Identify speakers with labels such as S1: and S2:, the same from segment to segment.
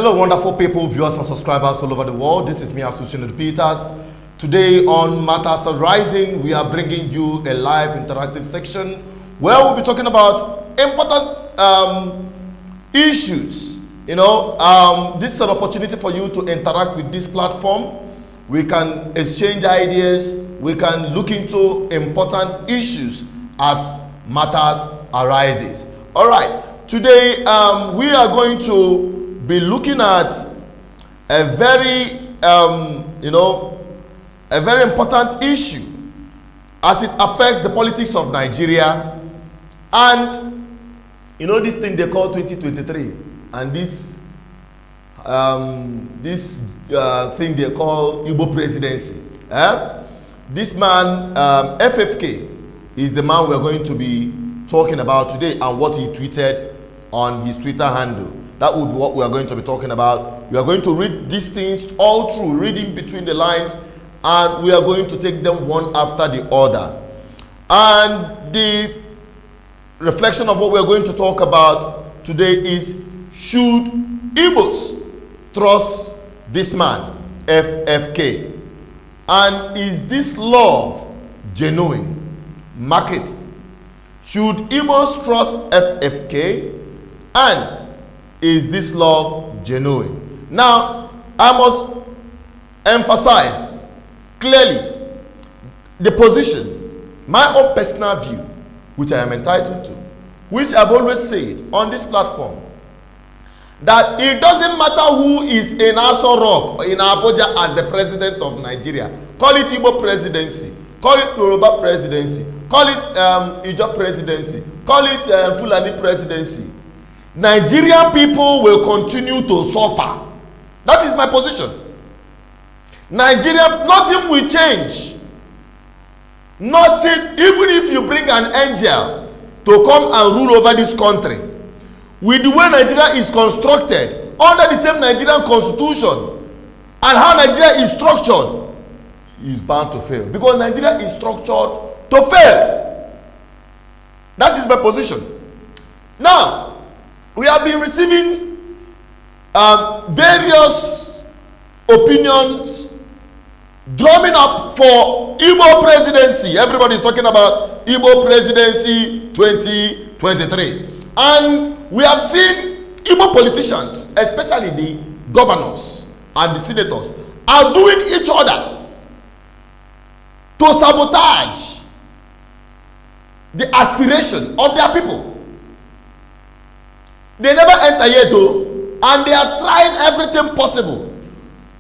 S1: Hello, wonderful people, viewers and subscribers all over the world. This is me, Asuchinadu Peters. Today on Matters Arising, we are bringing you a live interactive section where we'll be talking about important issues. This is an opportunity for you to interact with this platform. We can exchange ideas. We can look into important issues as matters arises. All right. Today, we are going to be looking at a very, a very important issue as it affects the politics of Nigeria, and this thing they call 2023, and this thing they call Igbo presidency. This man, FFK, is the man we're going to be talking about today, and what he tweeted on his Twitter handle. That would be what we are going to be talking about. We are going to read these things all through, reading between the lines, and we are going to take them one after the other. And the reflection of what we are going to talk about today is, should Igbos trust this man, FFK? And is this love genuine? Mark it. Should Igbos trust FFK? And is this love genuine? Now, I must emphasize clearly the position, my own personal view, which I am entitled to, which I've always said on this platform, that it doesn't matter who is in Aso Rock or in Abuja as the president of Nigeria. Call it Igbo presidency, call it Yoruba presidency, call it Ijaw presidency, call it Fulani presidency. Nigerian people will continue to suffer. That is my position. Nigeria, nothing will change. Nothing, even if you bring an angel to come and rule over this country, with the way Nigeria is constructed, under the same Nigerian constitution, and how Nigeria is structured, is bound to fail. Because Nigeria is structured to fail. That is my position. Now, we have been receiving various opinions drumming up for Igbo presidency. Everybody is talking about Igbo presidency 2023. And we have seen Igbo politicians, especially the governors and the senators, are doing each other to sabotage the aspiration of their people. They never enter yet, and they are trying everything possible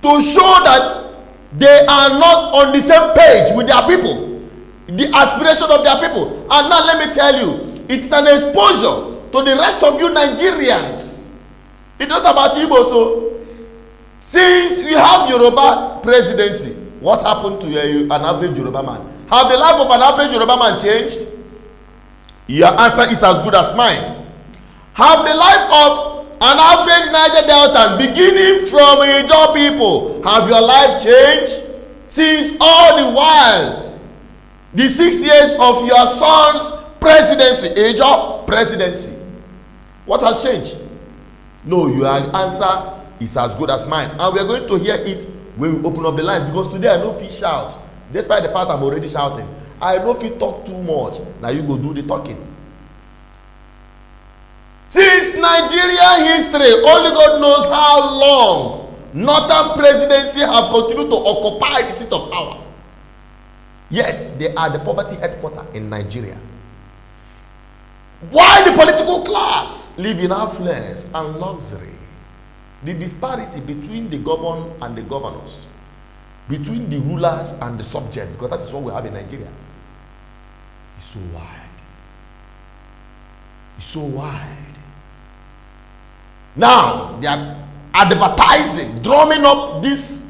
S1: to show that they are not on the same page with their people, the aspiration of their people. And now let me tell you, it's an exposure to the rest of you Nigerians. It's not about Igbo. So, since we have Yoruba presidency, what happened to an average Yoruba man? Have the life of an average Yoruba man changed? Your answer is as good as mine. Have the life of an average Niger Delta, beginning from Ijaw people, have your life changed? Since all the while, the 6 years of your son's presidency, Ijaw presidency, what has changed? No, your answer is as good as mine. And we are going to hear it when we open up the lines, because today I know if you shout, despite the fact I'm already shouting, I know if you talk too much, now you go do the talking. Since Nigeria history, only God knows how long Northern presidency have continued to occupy the seat of power. Yet, they are the poverty headquarters in Nigeria. Why the political class live in affluence and luxury? The disparity between the governed and the governors, between the rulers and the subjects, because that is what we have in Nigeria, is so wide. It's so wide. Now, they are advertising, drumming up this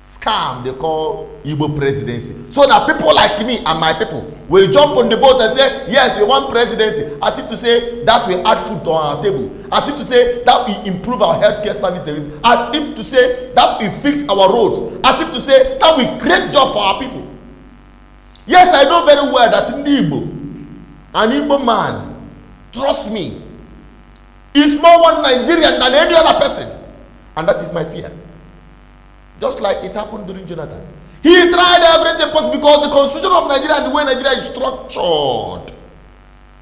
S1: scam they call Igbo presidency, so that people like me and my people will jump on the boat and say, yes, we want presidency, as if to say that will add food to our table, as if to say that will improve our healthcare service, as if to say that will fix our roads, as if to say that will create job for our people. Yes, I know very well that in the Igbo, an Igbo man, trust me, is more one Nigerian than any other person. And that is my fear. Just like it happened during Jonathan. He tried everything possible because the constitution of Nigeria and the way Nigeria is structured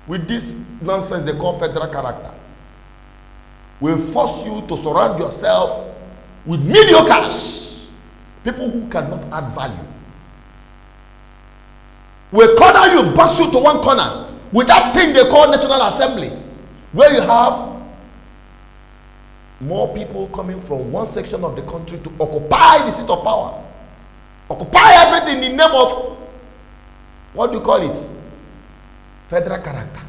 S1: with this nonsense they call federal character will force you to surround yourself with mediocres, people who cannot add value. Will corner you, box you to one corner with that thing they call National Assembly, where you have more people coming from one section of the country to occupy the seat of power, occupy everything in the name of, what do you call it, federal character.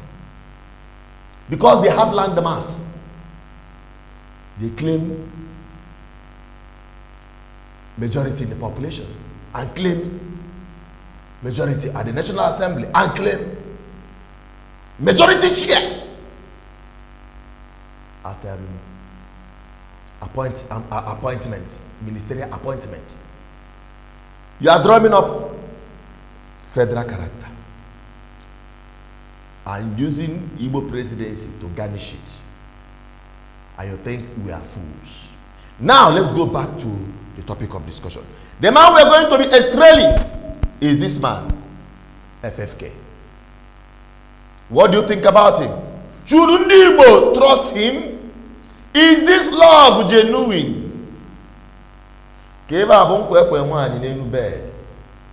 S1: Because they have land mass, they claim majority in the population and claim majority at the National Assembly and claim majority share at appointment, ministerial appointment. You are drumming up federal character and using Igbo presidency to garnish it, and you think we are fools. Now let's go back to the topic of discussion. The man we are going to be extrailing is this man, FFK. What do you think about him? Should Igbo trust him? Is this love genuine?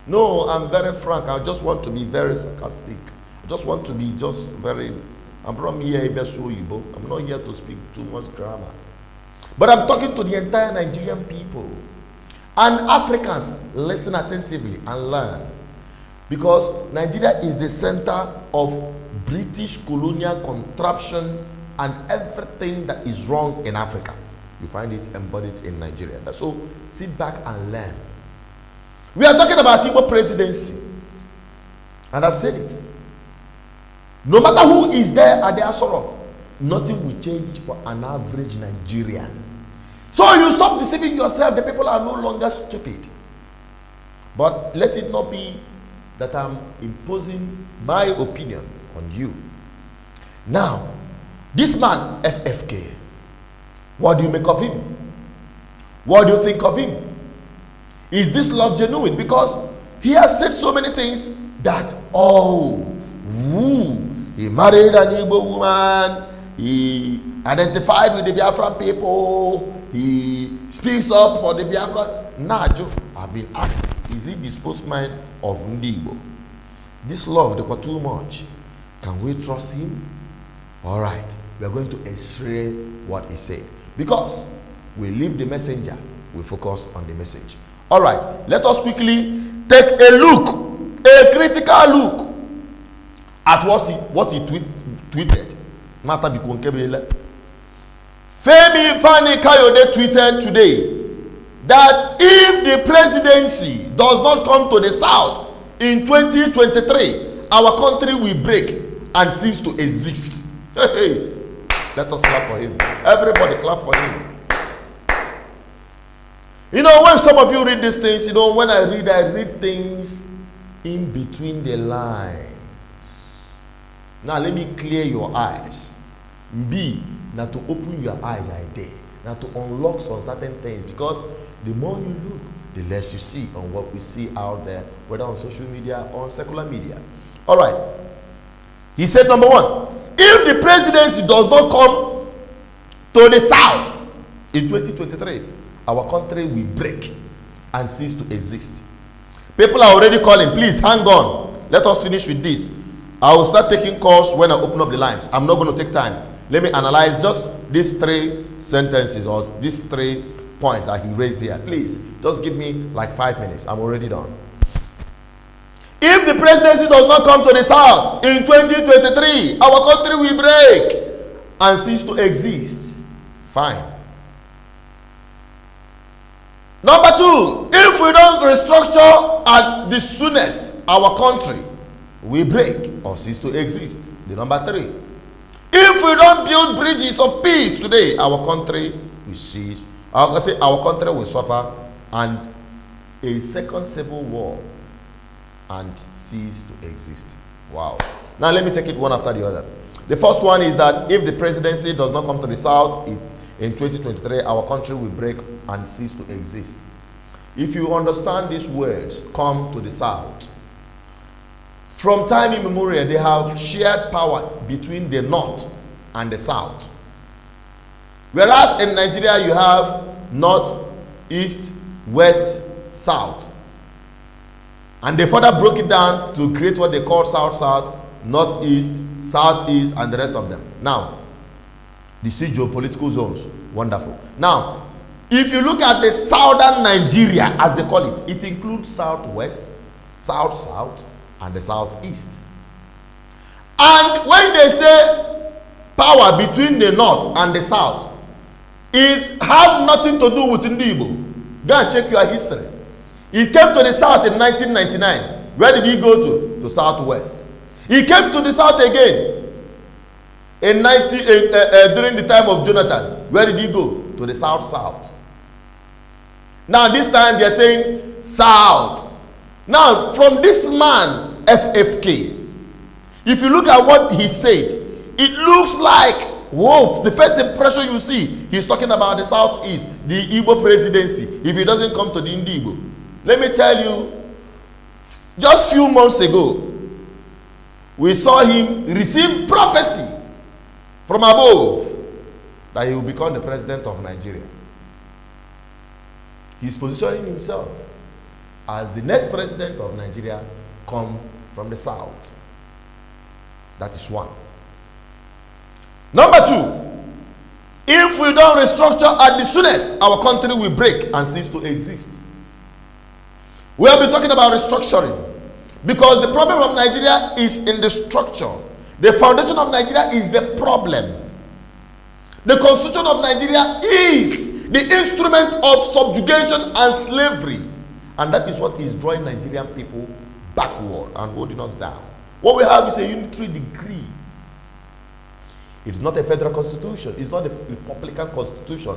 S1: No, I'm very frank. I just want to be very sarcastic. I just want to be very. I'm from here, I'm not here to speak too much grammar. But I'm talking to the entire Nigerian people. And Africans, listen attentively and learn. Because Nigeria is the center of British colonial contraption and everything that is wrong in Africa. You find it embodied in Nigeria. So sit back and learn. We are talking about Igbo presidency. And I've said it. No matter who is there at the Asorok, nothing will change for an average Nigerian. So you stop deceiving yourself. The people are no longer stupid. But let it not be that I'm imposing my opinion on you. Now, this man, FFK, what do you make of him? What do you think of him? Is this love genuine? Because he has said so many things that, he married an Igbo woman, he identified with the Biafran people, he speaks up for the Biafran. Najo, I've been asked, is he the spokesman of Igbo? This love, they were too much. Can we trust him? All right, we are going to x-ray what he said. Because we leave the messenger, we focus on the message. All right, let us quickly take a look, a critical look at what he tweeted. Femi Fani Kayode tweeted today that if the presidency does not come to the south in 2023, our country will break and cease to exist. Hey, let us clap for him. Everybody clap for him. You know, when some of you read these things, you know, when I read things in between the lines. Now let me clear your eyes. B, now to open your eyes I dare. Now to unlock some certain things, because the more you look, the less you see on what we see out there, whether on social media or on secular media. All right. He said, number one, if the presidency does not come to the south in 2023, our country will break and cease to exist. People are already calling. Please hang on. Let us finish with this. I will start taking calls when I open up the lines. I'm not going to take time. Let me analyze just these three sentences or these 3 points that he raised here. Please, just give me like 5 minutes. I'm already done. If the presidency does not come to the south in 2023, our country will break and cease to exist. Fine. Number two, if we don't restructure at the soonest, our country will break or cease to exist. The number three, if we don't build bridges of peace today, our country will cease. Our country will suffer and a second civil war and cease to exist. Wow. Now let me take it one after the other. The first one is that if the presidency does not come to the South in 2023, our country will break and cease to exist. If you understand these words, come to the South. From time immemorial, they have shared power between the North and the South. Whereas in Nigeria, you have North, East, West, South. And they further broke it down to create what they call South-South, North-East, South-East, and the rest of them. Now, the geopolitical zones, wonderful. Now, if you look at the southern Nigeria, as they call it, it includes Southwest, South-South, and the Southeast. And when they say power between the North and the South, it have nothing to do with Igbo. Go and check your history. He came to the South in 1999. Where did he go to? To Southwest. He came to the South again in during the time of Jonathan. Where did he go? To the South-South. Now this time they are saying South. Now from this man, FFK, if you look at what he said, it looks like, whoa, the first impression you see, he's talking about the Southeast, the Igbo presidency, if he doesn't come to the Igbo. Let me tell you, just few months ago, we saw him receive prophecy from above that he will become the president of Nigeria. He's positioning himself as the next president of Nigeria, come from the South. That is one. Number two, if we don't restructure at the soonest, our country will break and cease to exist. We have been talking about restructuring because the problem of Nigeria is in the structure. The foundation of Nigeria is the problem. The constitution of Nigeria is the instrument of subjugation and slavery. And that is what is drawing Nigerian people backward and holding us down. What we have is a unitary decree. It's not a federal constitution. It's not a republican constitution.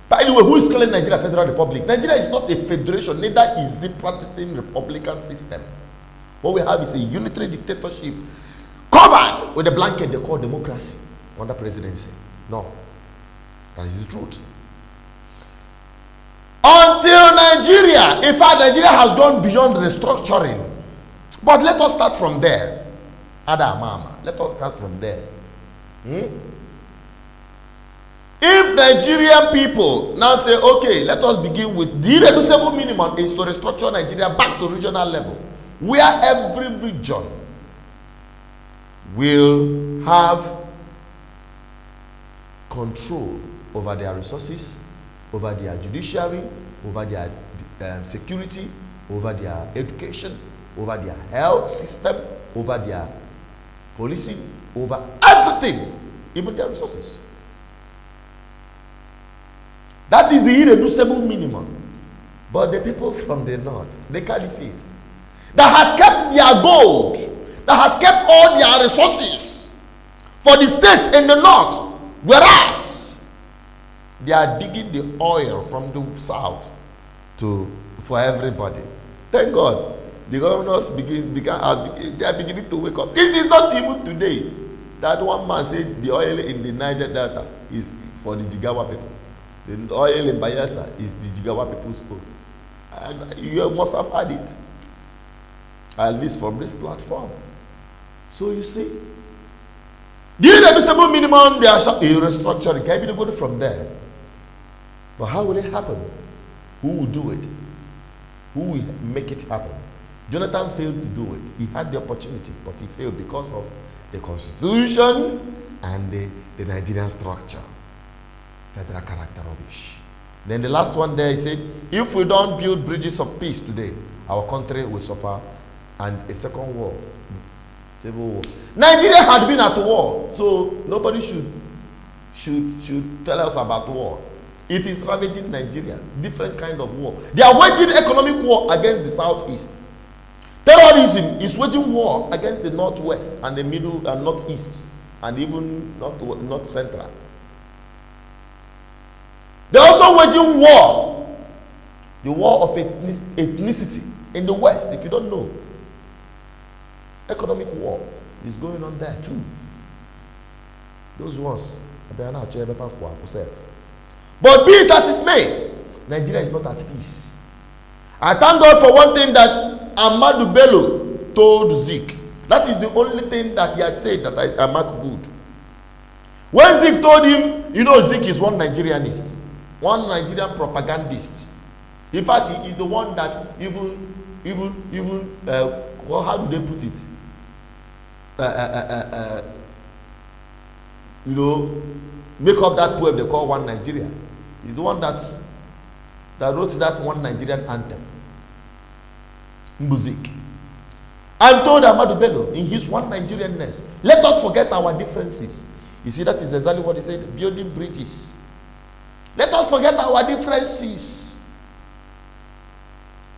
S1: By the way, who is calling Nigeria a federal republic? Nigeria is not a federation, neither is it practicing republican system. What we have is a unitary dictatorship covered with a blanket they call democracy under presidency. No, that is the truth. Until Nigeria, in fact, Nigeria has gone beyond restructuring. But let us start from there. Mama, let us start from there. If Nigerian people now say, okay, let us begin with the irreducible minimum is to restructure Nigeria back to regional level, where every region will have control over their resources, over their judiciary, over their security, over their education, over their health system, over their policing, over everything, even their resources. That is the irreducible minimum. But the people from the north, they caliphate, that has kept their gold, that has kept all their resources for the states in the north, whereas they are digging the oil from the south for everybody. Thank God, the governors they are beginning to wake up. This is not even today that one man said the oil in the Niger Delta is for the Jigawa people. The oil in Bayelsa is the Jigawa people's own. And you must have had it, at least from this platform. So you see, the irreducible minimum, they are restructuring. Can you go from there? But how will it happen? Who will do it? Who will make it happen? Jonathan failed to do it. He had the opportunity, but he failed because of the constitution and the Nigerian structure. Federal character rubbish. Then the last one there, he said, if we don't build bridges of peace today, our country will suffer and a second war, civil war. Nigeria had been at war, so nobody should tell us about war. It is ravaging Nigeria, different kind of war. They are waging economic war against the southeast. Terrorism is waging war against the northwest and the middle and northeast and even north central. They are also waging war, the war of ethnicity in the west. If you don't know, economic war is going on there too. Those ones, they are not ever found yourself. But be it as it may, Nigeria is not at peace. I thank God for one thing that Ahmadu Bello told Zik. That is the only thing that he has said that is Ahmad good. When Zik told him, you know, Zik is one Nigerianist, one Nigerian propagandist. In fact, he is the one that even well, how do they put it? You know, make up that poem they call One Nigeria. He's the one that wrote that One Nigerian anthem, music, and told Ahmadu Bello in his One Nigerianness, let us forget our differences. You see, that is exactly what he said, building bridges. Let us forget our differences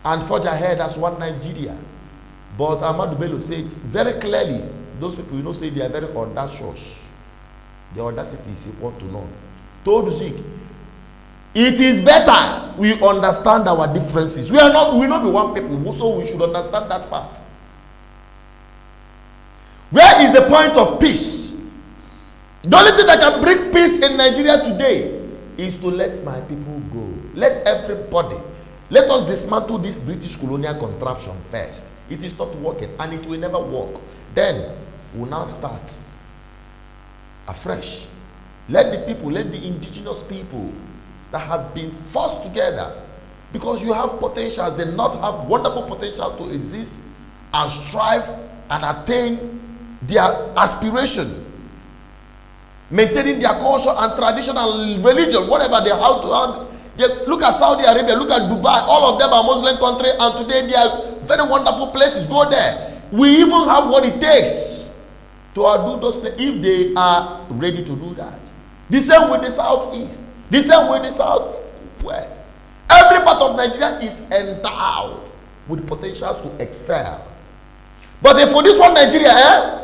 S1: and forge ahead as one Nigeria. But Ahmadu Bello said very clearly, those people, you know, say they are very audacious. The audacity is equal to none. Told Zik, it is better we understand our differences. We will not be one people, so we should understand that fact. Where is the point of peace? The only thing that can bring peace in Nigeria today is to let my people go. Let everybody, let us dismantle this British colonial contraption first. It is not working and it will never work. Then we'll now start afresh. Let the people, let the indigenous people that have been forced together, because you have potentials, they not have wonderful potential to exist and strive and attain their aspiration, maintaining their culture and tradition and religion, whatever they have to have. They, look at Saudi Arabia, look at Dubai, all of them are Muslim countries, and today they are very wonderful places. Go there. We even have what it takes to do those places if they are ready to do that. The same with the southeast, the same with the southwest. Every part of Nigeria is endowed with potentials to excel. But if for this one Nigeria,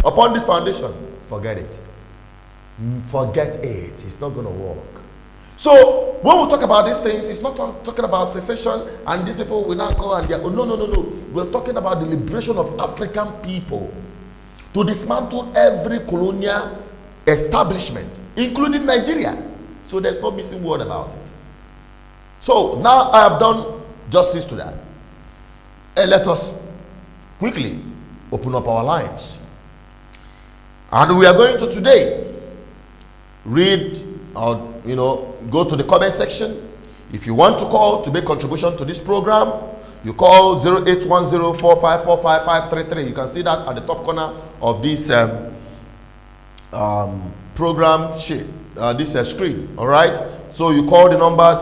S1: upon this foundation, forget it. Forget it. It's not going to work. So when we talk about these things, it's not talking about secession and these people will not go and they are, no. We're talking about the liberation of African people, to dismantle every colonial establishment, including Nigeria. So there's no missing word about it. So now I have done justice to that. And let us quickly open up our lines. And we are going to today read or go to the comment section. If you want to call to make contribution to this program, you call 0810-4545-533. You can see that at the top corner of this program sheet, this screen. All right. So you call the numbers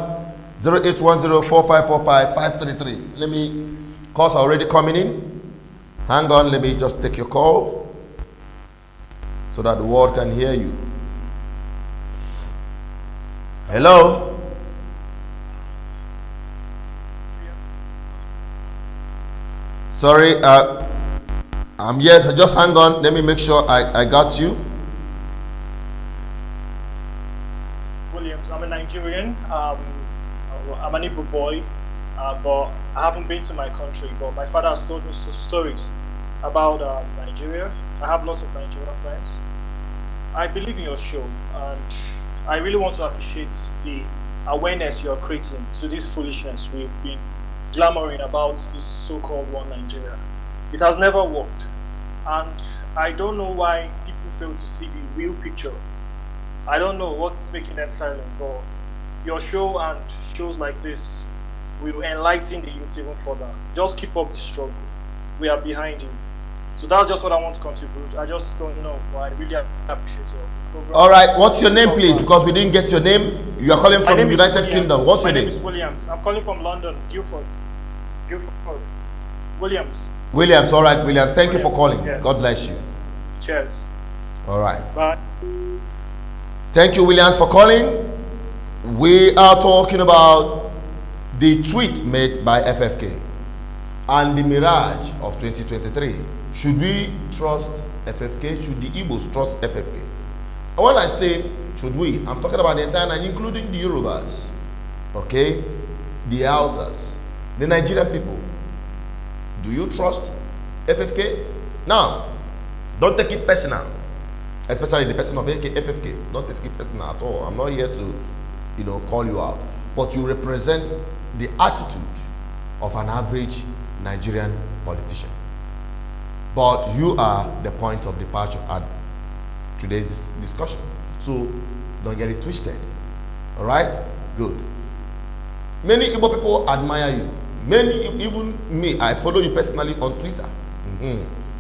S1: 0810-4545-533. Let me, calls are already coming in. Hang on. Let me just take your call so that the world can hear you. Hello. Sorry, I'm here. Just hang on. Let me make sure I got you.
S2: Williams, I'm a Nigerian. I'm an Igbo boy, but I haven't been to my country. But my father has told me stories about Nigeria. I have lots of Nigerian friends. I believe in your show, and I really want to appreciate the awareness you're creating to this foolishness we've been glamoring about this so-called one Nigeria. It has never worked, and I don't know why people fail to see the real picture. I don't know what's making them silent, but your show and shows like this will enlighten the youth even further. Just keep up the struggle. We are behind you. So that's just what I want to contribute. I just don't know, but I really appreciate your program.
S1: All right, what's your name, please? Because we didn't get your name. You are calling from United Kingdom. What's your name?
S2: My name is Williams. I'm calling from London, Guildford. Williams.
S1: Williams, all right, Williams. Thank you for calling.
S2: Yes.
S1: God bless you.
S2: Cheers.
S1: All right.
S2: Bye.
S1: Thank you, Williams, for calling. We are talking about the tweet made by FFK and the mirage of 2023. Should we trust FFK? Should the Igbos trust FFK? And when I say should we, I'm talking about the entire Nigeria, including the Yorubas, okay, the Hausas, the Nigerian people. Do you trust FFK? Now, don't take it personal. especially the person of FFK, not a skip person at all. I'm not here to, call you out, but you represent the attitude of an average Nigerian politician. But you are the point of departure at today's discussion. So don't get it twisted. All right? Good. Many Igbo people admire you. Many, even me, I follow you personally on Twitter.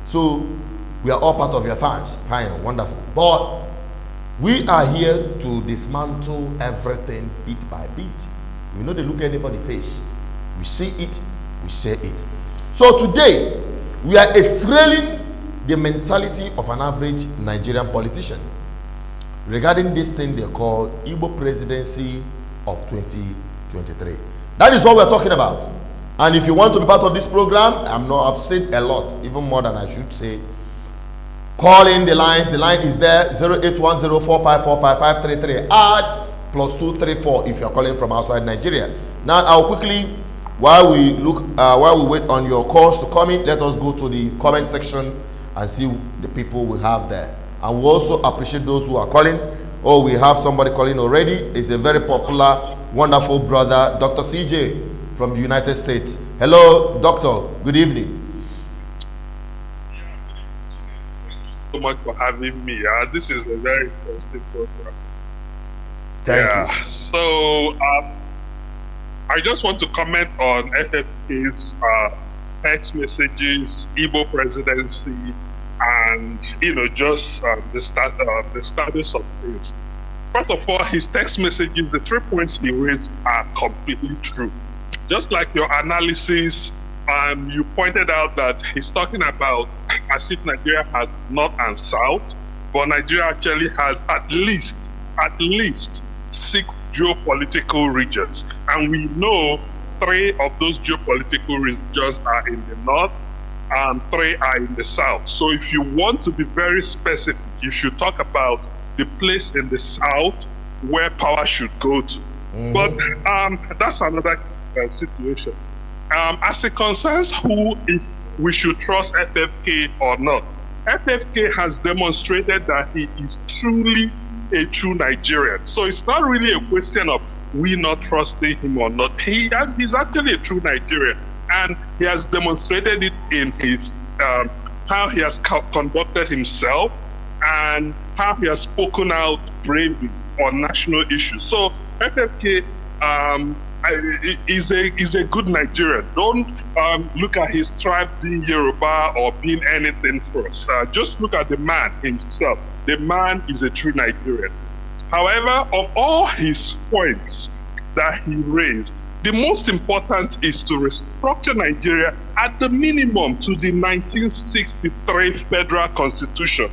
S1: So we are all part of your fans. Fine, wonderful. But we are here to dismantle everything bit by bit. We know they look at anybody's face. We see it, we say it. So today, we are extrailing the mentality of an average Nigerian politician regarding this thing they call Igbo presidency of 2023. That is what we're talking about. And if you want to be part of this program, I've said a lot, even more than I should say. Call in the lines. The line is there, 08104545533. Add +234 if you're calling from outside Nigeria. Now, I'll quickly, while we wait on your calls to come in, let us go to the comment section and see the people we have there. And we also appreciate those who are calling. Oh, we have somebody calling already. It's a very popular, wonderful brother, Dr. CJ from the United States. Hello, doctor. Good evening.
S3: So much for having me. This is a very interesting program.
S1: Thank you.
S3: So I just want to comment on FFK's text messages, Igbo presidency, and just the status of things. First of all, his text messages, the 3 points he raised are completely true. Just like your analysis, you pointed out that he's talking about as if Nigeria has North and South, but Nigeria actually has at least 6 geopolitical regions. And we know 3 of those geopolitical regions are in the North and 3 are in the South. So if you want to be very specific, you should talk about the place in the South where power should go to. But that's another situation. As it concerns if we should trust FFK or not, FFK has demonstrated that he is truly a true Nigerian. So it's not really a question of we not trusting him or not. He's actually a true Nigerian, and he has demonstrated it in his how he has conducted himself and how he has spoken out bravely on national issues. So FFK is a good Nigerian. Don't look at his tribe being Yoruba or being anything first. Just look at the man himself. The man is a true Nigerian. However, of all his points that he raised, the most important is to restructure Nigeria at the minimum to the 1963 Federal Constitution.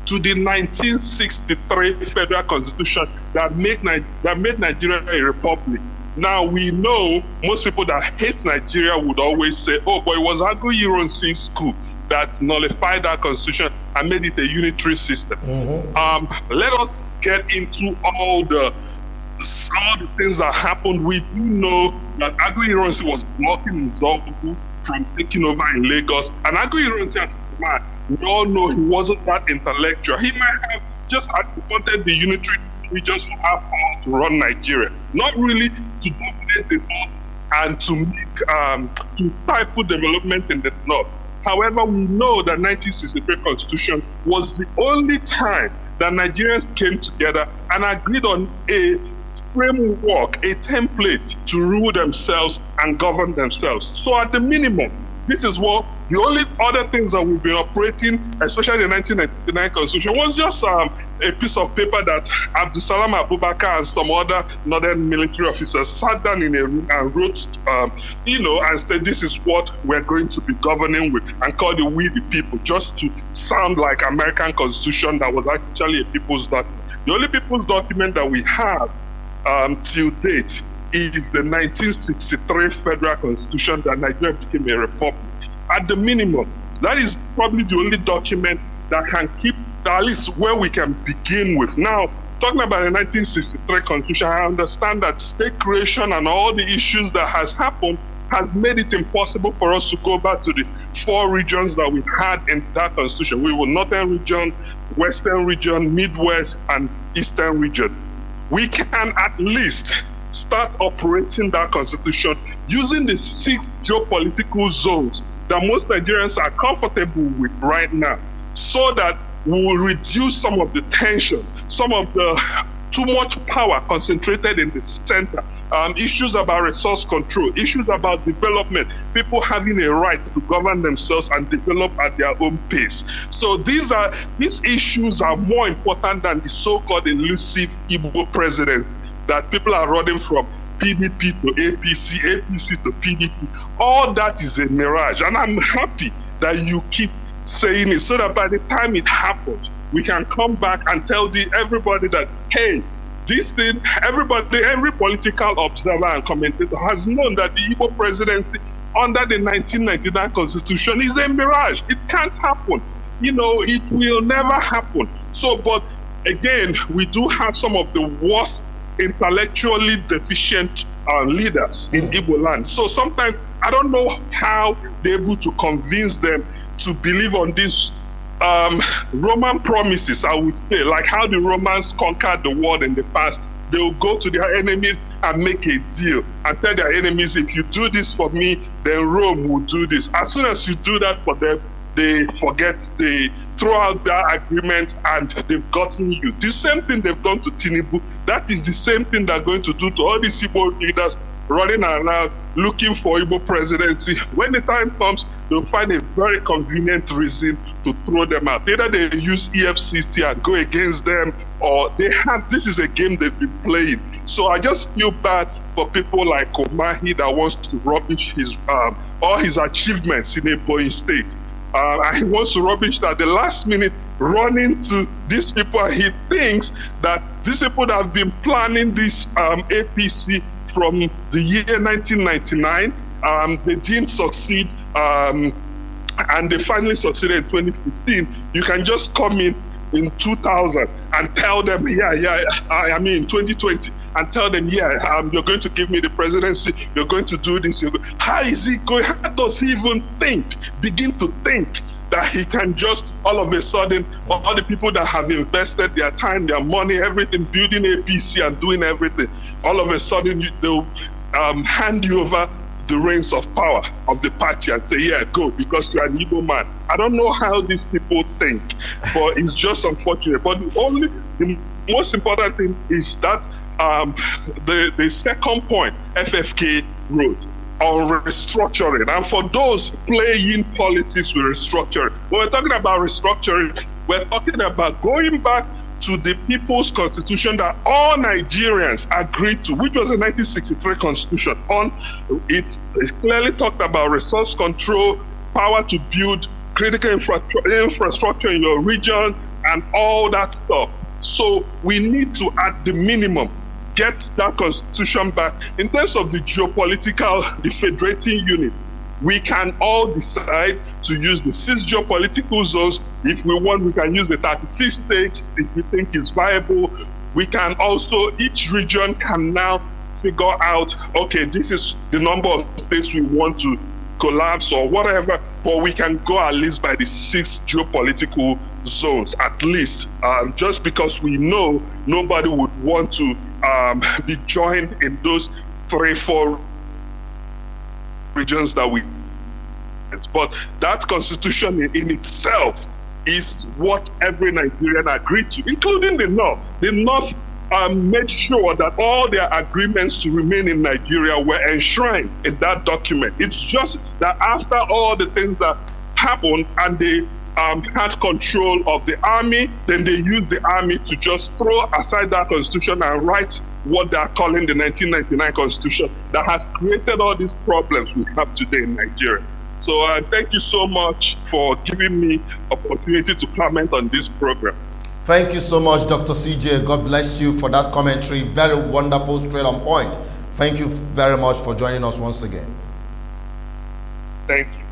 S3: To the 1963 Federal Constitution that made Nigeria a republic. Now, we know most people that hate Nigeria would always say, oh, but it was Aguiyi-Ironsi's school that nullified that constitution and made it a unitary system. Let us get into all the things that happened. We do know that Aguiyi-Ironsi was blocking Nzogbu from taking over in Lagos. And Aguiyi-Ironsi, as a man, we all know he wasn't that intellectual. He might have just wanted the unitary just to have power to run Nigeria, not really to dominate the north and to make to stifle development in the north. However, we know that 1963 Constitution was the only time that Nigerians came together and agreed on a framework, a template to rule themselves and govern themselves. So at the minimum, this is what the only other things that we've been operating, especially the 1999 Constitution, was just a piece of paper that Abdusalam Abubakar and some other northern military officers sat down in a room and wrote, and said, this is what we're going to be governing with, and called it We the People, just to sound like American Constitution that was actually a people's document. The only people's document that we have till date is the 1963 Federal Constitution that Nigeria became a republic. At the minimum, that is probably the only document that can keep at least where we can begin with. Now, talking about the 1963 Constitution, I understand that state creation and all the issues that has happened has made it impossible for us to go back to the 4 regions that we had in that constitution. We were Northern region, Western region, Midwest, and Eastern region. We can at least start operating that constitution using the 6 geopolitical zones that most Nigerians are comfortable with right now, so that we will reduce some of the tension, some of the too much power concentrated in the center, issues about resource control, issues about development, people having a right to govern themselves and develop at their own pace. So these issues are more important than the so-called elusive Igbo presidency that people are running from PDP to APC, APC to PDP. All that is a mirage, and I'm happy that you keep saying it, so that by the time it happens, we can come back and tell everybody that, hey, this thing, every political observer and commentator has known that the Igbo presidency under the 1999 constitution is a mirage. It can't happen. It will never happen. So, but again, we do have some of the worst intellectually deficient leaders in Igbo land. So sometimes I don't know how they're able to convince them to believe on these Roman promises, I would say, like how the Romans conquered the world in the past. They will go to their enemies and make a deal and tell their enemies, if you do this for me, then Rome will do this. As soon as you do that for them, they forget, they throw out their agreement and they've gotten you. The same thing they've done to Tinubu, that is the same thing they're going to do to all these Igbo leaders running around looking for Igbo presidency. When the time comes, they'll find a very convenient reason to throw them out. Either they use EFCC and go against them, or this is a game they've been playing. So I just feel bad for people like Omahi that wants to rubbish his all his achievements in Ebonyi State. And he wants to rubbish that the last minute, running to these people, and he thinks that these people that have been planning this APC from the year 1999, they didn't succeed, and they finally succeeded in 2015. You can just come in 2000 and tell them, I mean 2020, and tell them, you're going to give me the presidency, you're going to do this. How is he going? How does he even begin to think that he can just all of a sudden, all the people that have invested their time, their money, everything, building APC and doing everything, all of a sudden they'll hand you over the reins of power of the party and say, go, because you're an Igbo man. I don't know how these people think, but it's just unfortunate. But the most important thing is that the second point FFK wrote on restructuring, and for those playing politics with restructuring, when we're talking about restructuring, we're talking about going back to the People's Constitution that all Nigerians agreed to, which was the 1963 Constitution. It clearly talked about resource control, power to build critical infrastructure in your region, and all that stuff. So we need to, at the minimum, get that constitution back. In terms of the geopolitical, the federating units, we can all decide to use the 6 geopolitical zones. If we want, we can use the 36 states if we think it's viable. We can also, each region can now figure out, okay, this is the number of states we want to collapse or whatever, but we can go at least by the 6 geopolitical zones, at least, just because we know nobody would want to be joined in those 3-4 regions that we. But that constitution in itself is what every Nigerian agreed to, including the North. The North made sure that all their agreements to remain in Nigeria were enshrined in that document. It's just that after all the things that happened and they had control of the army, then they used the army to just throw aside that constitution and write what they are calling the 1999 constitution that has created all these problems we have today in Nigeria. So thank you so much for giving me opportunity to comment on this program.
S1: Thank you so much, Dr. CJ. God bless you for that commentary. Very wonderful, straight on point. Thank you very much for joining us once again.
S3: Thank you.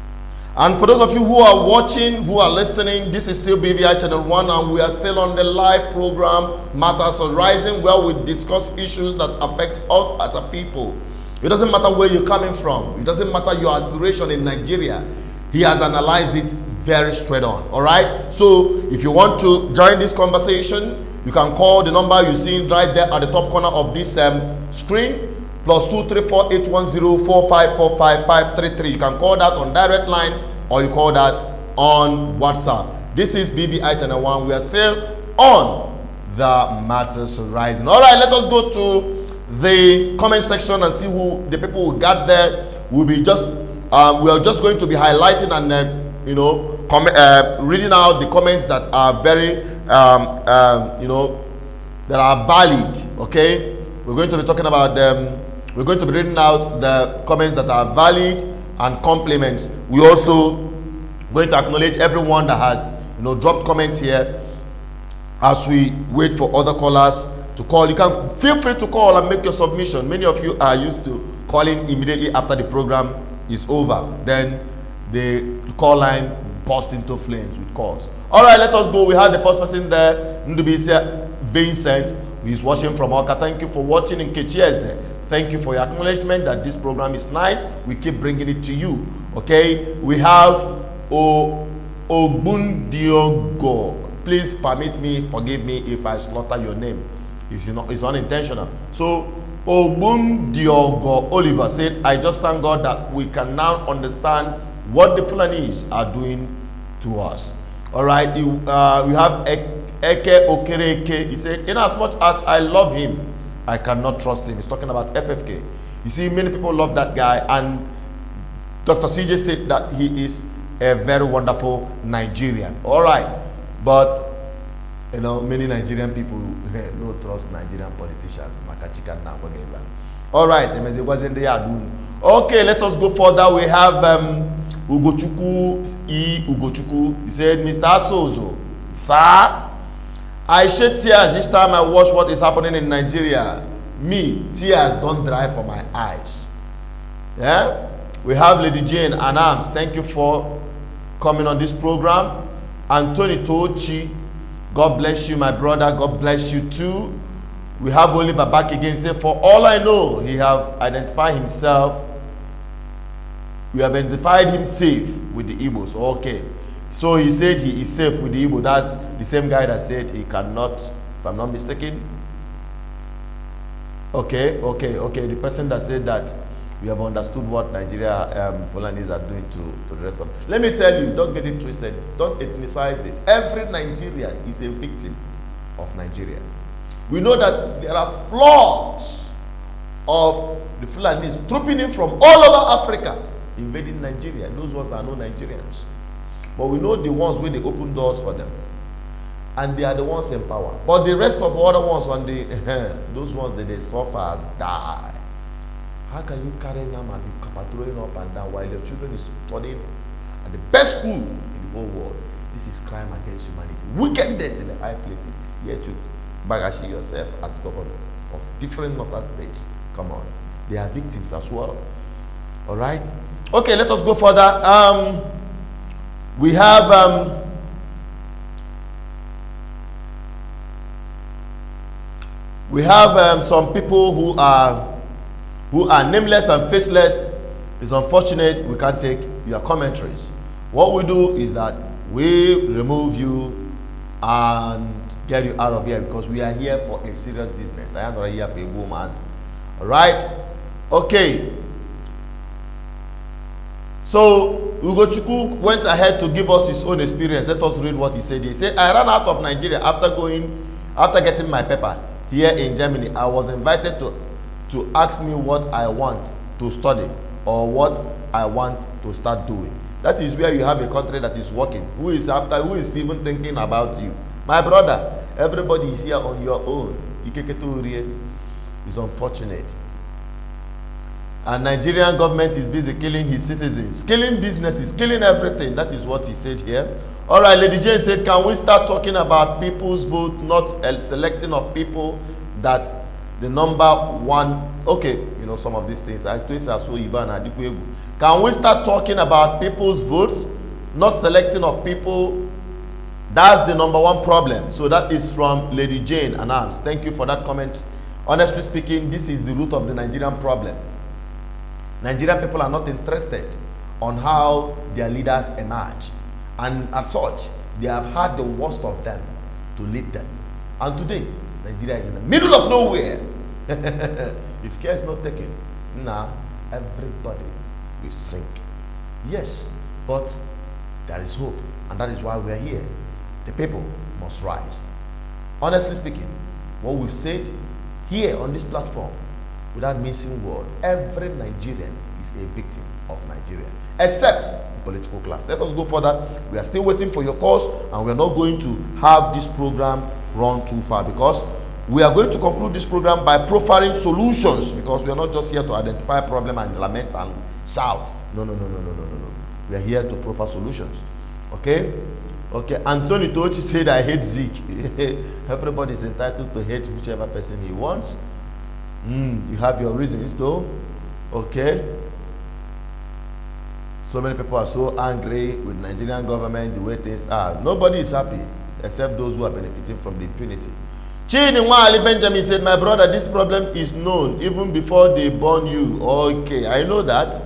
S1: And for those of you who are watching, who are listening, this is still BVI Channel 1, and we are still on the live program, Matters Arising, where we discuss issues that affect us as a people. It doesn't matter where you're coming from. It doesn't matter your aspiration in Nigeria. He has analyzed it very straight on. All right. So if you want to join this conversation, you can call the number you see right there at the top corner of this screen. +2348104545533. You can call that on direct line or you call that on WhatsApp. This is BVI Channel 1. We are still on the Matters Rising. All right, let us go to the comment section and see who the people who got there. Will be just we are just going to be highlighting and reading out the comments that are very that are valid. Okay, we're going to be talking about them. We're going to be reading out the comments that are valid and compliments. We also going to acknowledge everyone that has dropped comments here as we wait for other callers to call. You can feel free to call and make your submission. Many of you are used to calling immediately after the program is over. Then the call line burst into flames with calls. All right, let us go. We had the first person there, Ndubisi Vincent, who is watching from Oka. Thank you for watching in Kechieze. Thank you for your acknowledgement that this program is nice. We keep bringing it to you. Okay, we have Ogbundiogo. Please permit me, forgive me if I slaughter your name. It's unintentional. So Ogbundiogo Oliver said, I just thank God that we can now understand what the Fulanis are doing to us. All right, we have Eke Okereke. He said, in as much as I love him, I cannot trust him. He's talking about FFK. You see, many people love that guy, and Dr. CJ said that he is a very wonderful Nigerian. All right, but many Nigerian people no trust Nigerian politicians. All right, okay, let us go further. We have Ugochukwu Ugochukwu. He said, Mr. Asozo, sir, I shed tears each time I watch what is happening in Nigeria. Me, tears don't dry from my eyes. Yeah, we have Lady Jane Anams. Thank you for coming on this program. Anthony Tochi, God bless you, my brother. God bless you too. We have Oliver back again. Say, for all I know, he have identified himself. We have identified him safe with the Igbos. Okay. So he said he is safe with the Igbo. That's the same guy that said he cannot, if I'm not mistaken. Okay. The person that said that we have understood what Nigeria Fulanis are doing to the rest of. Let me tell you, don't get it twisted. Don't ethnicize it. Every Nigerian is a victim of Nigeria. We know that there are floods of the Fulanis trooping in from all over Africa, invading Nigeria. Those ones are no Nigerians. But we know the ones where they open doors for them. And they are the ones in power. But the rest of the other ones on the those ones that they suffer and die. How can you carry them and be patrolling up and down while your children is studying at the best school in the whole world? This is crime against humanity. Wickedness in the high places. Yet you bagash yourself as governor of different northern states. Come on. They are victims as well. Alright? Okay, let us go further. We have some people who are nameless and faceless. It's unfortunate we can't take your commentaries. What we do is that we remove you and get you out of here because we are here for a serious business. I am not here for a woman. All right? Okay. So Ugochukwu went ahead to give us his own experience. Let us read what he said. He said, I ran out of Nigeria after getting my paper here in Germany. I was invited to ask me what I want to study or what I want to start doing. That is where you have a country that is working. Who is even thinking about you? My brother, everybody is here on your own. It's unfortunate. And Nigerian government is busy killing his citizens, killing businesses, killing everything. That is what he said here. All right, Lady Jane said, can we start talking about people's vote, not selecting of people that the number one, okay, some of these things. Can we start talking about people's votes, not selecting of people? That's the number one problem. So that is from Lady Jane Anams. Thank you for that comment. Honestly speaking, this is the root of the Nigerian problem. Nigerian people are not interested on how their leaders emerge. And as such, they have had the worst of them to lead them. And today, Nigeria is in the middle of nowhere. If care is not taken, everybody will sink. Yes, but there is hope, and that is why we are here. The people must rise. Honestly speaking, what we've said here on this platform, without missing word, every Nigerian is a victim of Nigeria, except the political class. Let us go further. We are still waiting for your calls, and we are not going to have this program run too far, because we are going to conclude this program by profiling solutions, because we are not just here to identify a problem and lament and shout. No. We are here to profile solutions. Okay? Anthony Tochi said, I hate Zeke. Everybody is entitled to hate whichever person he wants. You have your reasons though. Okay? So many people are so angry with Nigerian government, the way things are. Nobody is happy except those who are benefiting from the impunity. Chinwali Benjamin said, my brother, this problem is known even before they born you. Okay, I know that.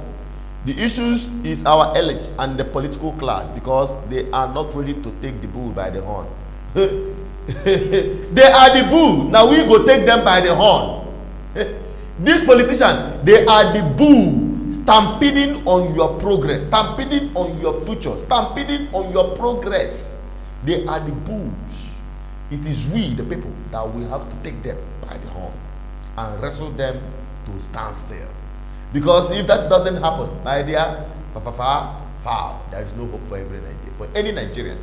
S1: The issues is our elites and the political class, because they are not ready to take the bull by the horn. They are the bull. Now we go take them by the horn. These politicians, they are the bull, stampeding on your progress, stampeding on your future, stampeding on your progress. They are the bulls. It is we, the people, that we have to take them by the horn and wrestle them to stand still. Because if that doesn't happen, my dear, foul. There is no hope for every Nigerian, for any Nigerian.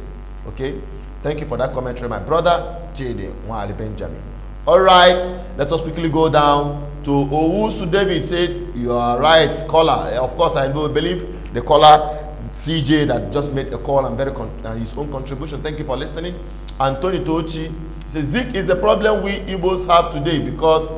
S1: Okay? Thank you for that commentary, my brother, J.D. Nwali Benjamin. All right, let us quickly go down to Owusu David. Said, you are right, caller. Of course, I believe the caller, CJ, that just made a call and his own contribution. Thank you for listening. Anthony Tochi says, Zeke is the problem we Igbos have today, because,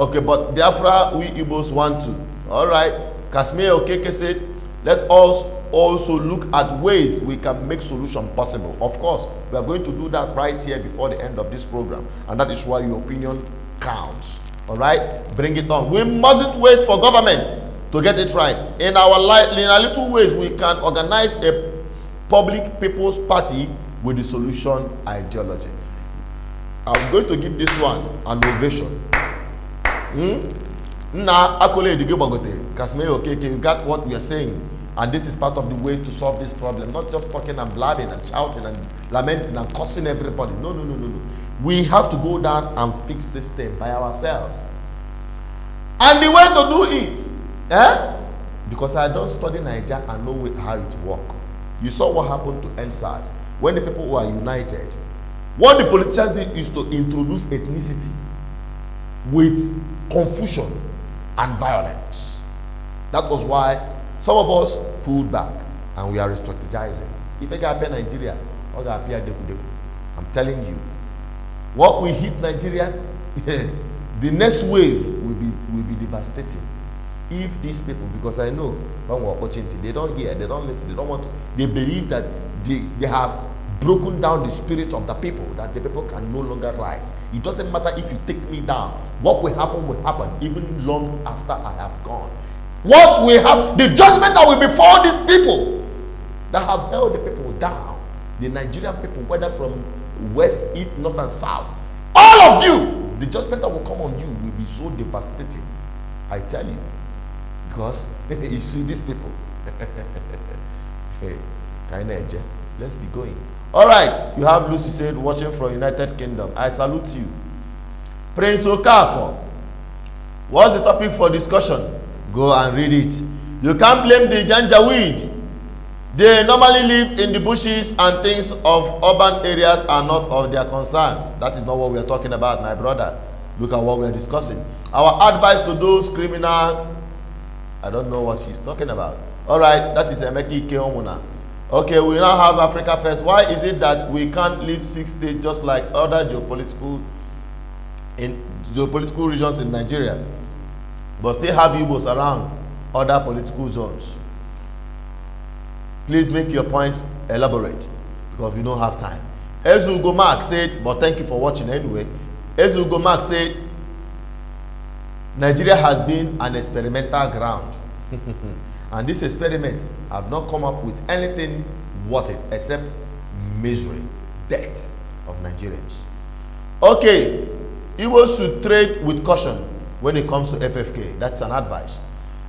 S1: okay, but Biafra, we Igbos want to. All right. Kasmir Okeke said, let us also look at ways we can make solution possible. Of course, we are going to do that right here before the end of this program, and that is why your opinion counts. All right, bring it on. We mustn't wait for government to get it right. In our little ways, we can organize a public people's party with the solution ideology. I'm going to give this one an ovation. You got what we are saying, and this is part of the way to solve this problem. Not just fucking and blabbing and shouting and lamenting and cursing everybody. No. We have to go down and fix this thing by ourselves. And the way to do it, because I don't study Nigeria and know how it works. You saw what happened to NSAS when the people were united. What the politicians did is to introduce ethnicity with confusion and violence. That was why some of us pulled back and we are re-strategizing. If I get Nigeria, I'm telling you, what we hit Nigeria, the next wave will be devastating. If these people, because I know when we're watching, they don't hear, they don't listen, they don't want to, they believe that they have broken down the spirit of the people, that the people can no longer rise. It doesn't matter if you take me down. What will happen even long after I have gone. What will happen, the judgment that will be for these people that have held the people down, the Nigerian people, whether from west, east, north and south, all of you, the judgment that will come on you will be so devastating. I tell you, because you see these people. Let's be going. All right, you have Lucy said, watching from United Kingdom. I salute you. Prince Okafor, what's the topic for discussion? Go and read it. You can't blame the Janjaweed. They normally live in the bushes, and things of urban areas are not of their concern. That is not what we are talking about, my brother. Look at what we are discussing. Our advice to those criminal, I don't know what she's talking about. All right, that is Emeki Keomuna. Okay, we now have Africa First. Why is it that we can't leave 6 states just like other geopolitical regions in Nigeria, but still have Igbos around other political zones? Please make your points elaborate, because we don't have time. Ezugo Mark said, but thank you for watching anyway. Ezugo Mark said, Nigeria has been an experimental ground. And this experiment have not come up with anything worth it except misery, death of Nigerians. Okay, Igbos should trade with caution when it comes to FFK. That's an advice.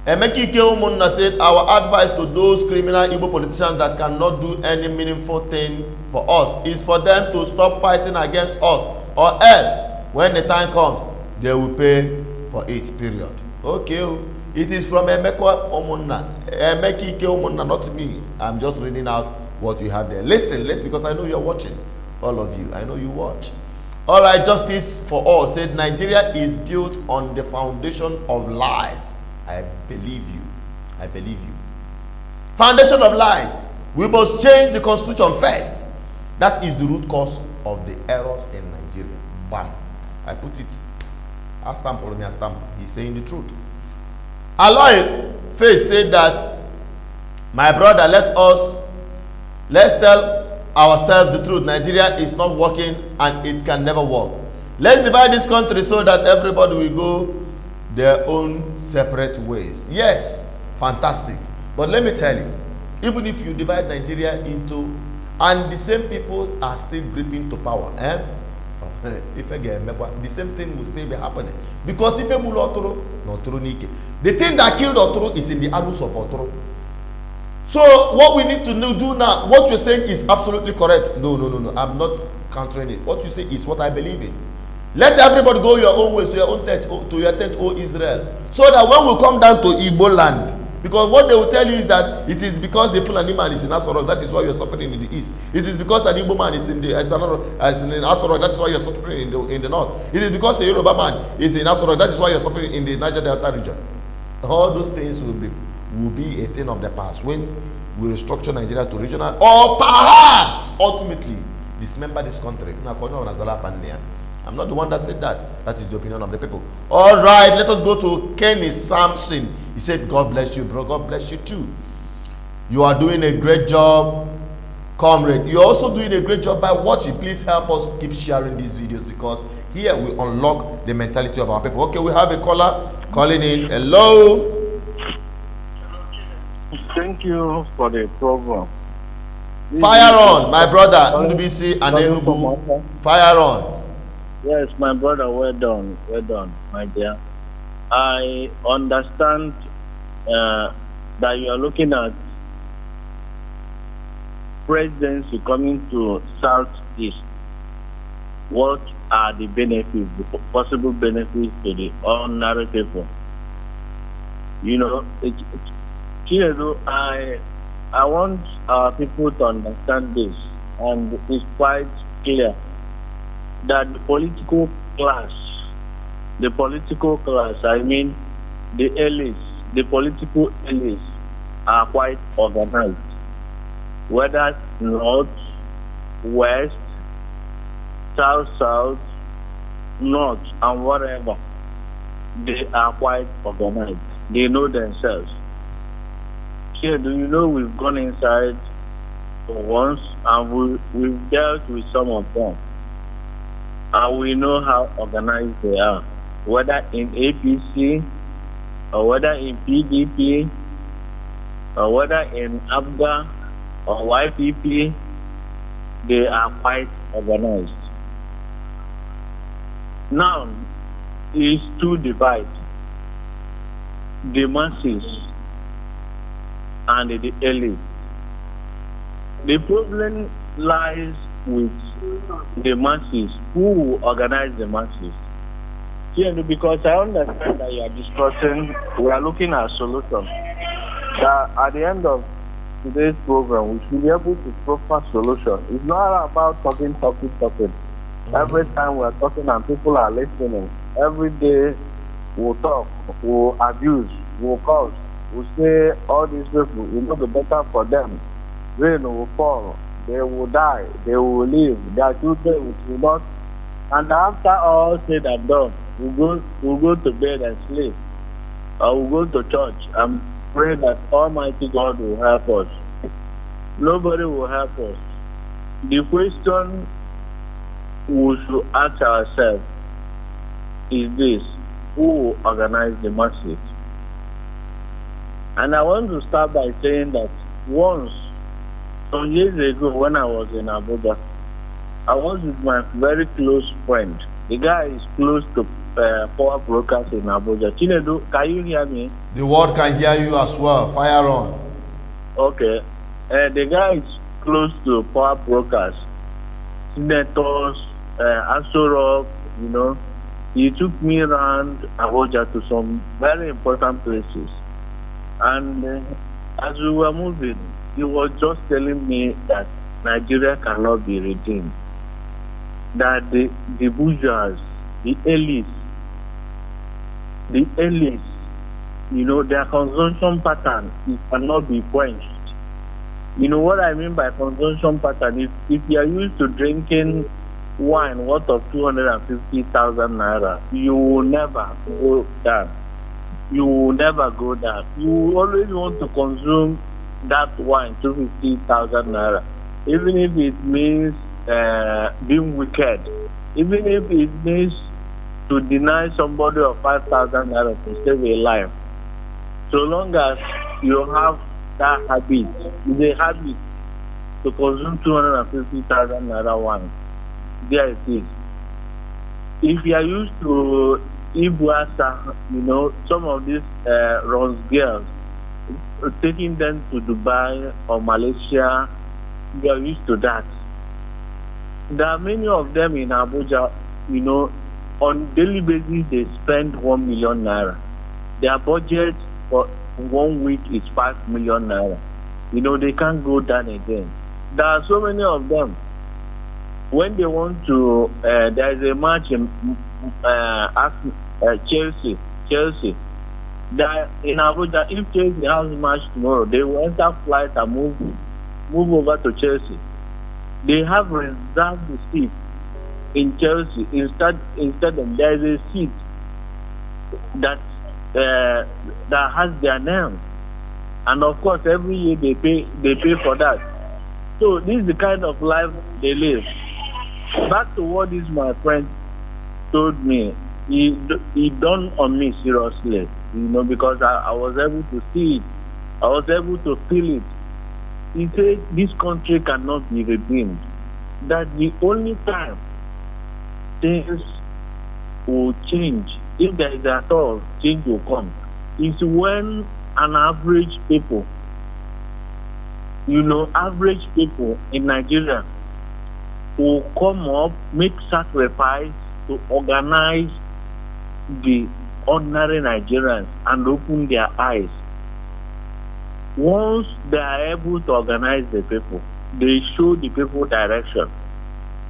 S1: Emeki Ike said, our advice to those criminal Igbo politicians that cannot do any meaningful thing for us is for them to stop fighting against us, or else, when the time comes, they will pay for it, period. Okay, it is from Emeki Ike Umunna, not me. I'm just reading out what you have there. Listen, because I know you're watching. All of you, I know you watch. All right, Justice for All said, Nigeria is built on the foundation of lies. I believe you. I believe you. Foundation of lies. We must change the constitution first. That is the root cause of the errors in Nigeria. Bam. I put it. I stamp on me, I stamp. He's saying the truth. Aloy Faith said that, my brother, let's tell ourselves the truth. Nigeria is not working and it can never work. Let's divide this country so that everybody will go their own separate ways. Yes, fantastic. But let me tell you, even if you divide Nigeria into, and the same people are still gripping to power, the same thing will still be happening. Because if the thing that killed Otoro is in the annals of Otoro. So what we need to do now, what you're saying is absolutely correct. No, I'm not countering it. What you say is what I believe in. Let everybody go your own ways, to your own tent, to your tent, O Israel. So that when we come down to Igbo land, because what they will tell you is that it is because the Fulani man is in Asorok, that is why you're suffering in the east. It is because an Igbo man is in Asorok, that is why you're suffering in the north. It is because a Yoruba man is in Asorok, that is why you're suffering in the Niger Delta region. All those things will be a thing of the past when we restructure Nigeria to regional, or perhaps ultimately dismember this country. I'm not the one that said that. That is the opinion of the people. All right, let us go to Kenny Sampson. He said, God bless you, bro. God bless you too. You are doing a great job, comrade. You're also doing a great job by watching. Please help us keep sharing these videos, because here we unlock the mentality of our people. Okay, we have a caller calling in. Hello.
S4: Thank you for the program.
S1: Fire on, my brother. Ndubisi and Enugu. Fire on.
S4: Yes, my brother, well done, my dear. I understand that you are looking at presidency coming to Southeast. What are the benefits, the possible benefits to the ordinary people? You know, I want our people to understand this, and it's quite clear that the political class, I mean the elites, the political elites are quite organized. Whether north, west, south, north, and whatever, they are quite organized. They know themselves. Here, do you know we've gone inside once and we've dealt with some of them. And we know how organized they are, whether in APC, or whether in PDP, or whether in ABGA, or YPP, they are quite organized. Now, is to divide the masses and the elite. The problem lies with the masses. Who organize the masses? Yeah, because I understand that you are discussing, we are looking at solutions. That at the end of today's program, we should be able to propose solutions. It's not about talking. Every time we are talking and people are listening, every day we'll talk, we'll abuse, we'll cause, we'll say all these people, it will be better for them. Rain will fall, they will die, they will live, their children will not. And after all said and done, we'll go to bed and sleep. Or we'll go to church and pray that Almighty God will help us. Nobody will help us. The question we should ask ourselves is this: who will organize the masses? And I want to start by saying that once, some years ago, when I was in Abuja, I was with my very close friend. The guy is close to power brokers in Abuja. Chinedu, can you hear me?
S1: The world can hear you as well. Fire on.
S4: Okay. The guy is close to power brokers, senators, Asorok, you know. He took me around Abuja to some very important places. And as we were moving, he was just telling me that Nigeria cannot be redeemed. That the bourgeois, the elites, you know, their consumption pattern cannot be quenched. You know what I mean by consumption pattern? If you are used to drinking wine worth of 250,000 naira, you will never go down. You will never go down. You always want to consume that wine, 250,000 naira, even if it means being wicked, even if it means to deny somebody of 5,000 naira to save a life. So long as you have that habit, it's a habit to consume 250,000 naira wine. There it is. If you are used to Ibuasa, you know, some of these runs girls, taking them to Dubai or Malaysia, you are used to that. There are many of them in Abuja, you know, on daily basis they spend 1 million naira. Their budget for 1 week is 5 million naira. You know, they can't go down again. There are so many of them. When they want to, there is a match in Chelsea. That in Abuja, if Chelsea has a match tomorrow, they will enter flight and move over to Chelsea. They have reserved the seat in Chelsea. Instead of there is a seat that has their name, and of course every year they pay for that. So this is the kind of life they live. Back to what this my friend told me, he dawned on me seriously, you know, because I was able to see it, I was able to feel it. He said this country cannot be redeemed. That the only time things will change, if there is at all change will come, is when an average people, you know, average people in Nigeria will come up, make sacrifice to organize the ordinary Nigerians and open their eyes. Once they are able to organize the people, they show the people direction,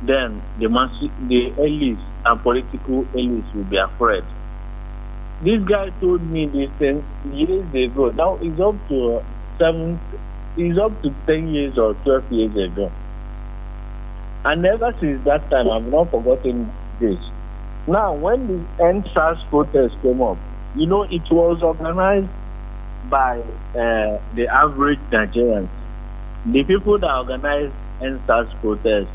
S4: then the elites and political elites will be afraid. This guy told me this thing years ago. Now it's up to 10 years or 12 years ago. And ever since that time, I've not forgotten this. Now, when the end-SARS protest came up, you know, it was organized by the average Nigerians. The people that organize end-SARS protests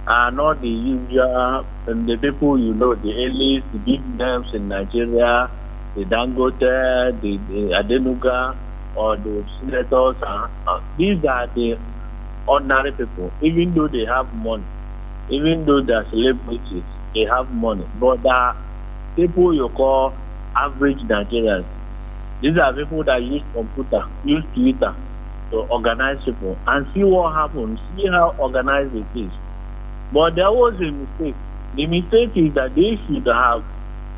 S4: are not the usual, the people, you know, the elites, the big names in Nigeria, the Dangote, the Adenuga, or the senators. These are the ordinary people, even though they have money, even though they are celebrities, they have money. But there are people you call average Nigerians. These are people that use computer, use Twitter to organize people and see what happens, see how organized it is. But there was a mistake. The mistake is that they should have